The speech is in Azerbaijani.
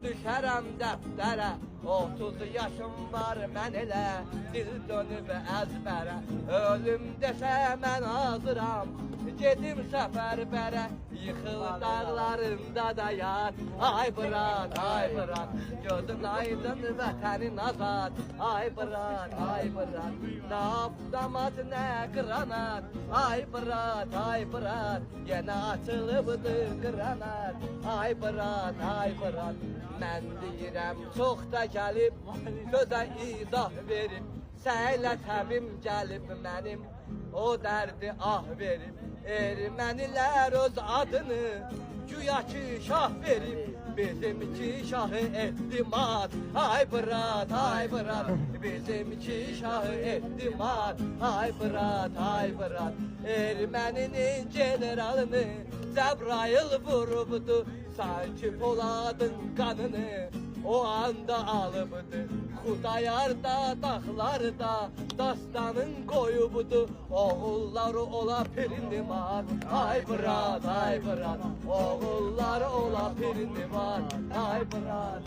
düşərəm dəftərə. 30 yaşım var mən elə, dil dönüb əzbərə. Ölüm desə mən hazıram, gedim səfərbərə. Yıxıl dağlarında da yat, ay bırak, ay bırak. Gözün aydın vətənin azad, ay bırak, ay bırak. Nə avtomat, nə qranat, ay bırak, ay bırak. Yenə açılıbdı qranat, ay bırak, ay bırak. Mən deyirəm, çox da gəlib, sözə izah verib. Səylə təbim gəlib mənim, o dərdi ah verib. Ermənilər öz adını güya ki şah verib. Bizimki şahı etdimat, ay bırak, ay bırak. Bizimki şahı etdimat, ay bırak, ay bırak. Erməninin generalını Cəbrayıl vurubdu, sanki Poladın qanını o anda alıbdı. Xudayar da dağlarda dastanın qoyubdu. Oğulları ola pirindimat, ay bırak, ay bırak. Oğulları ola pirindimat, ay bırak.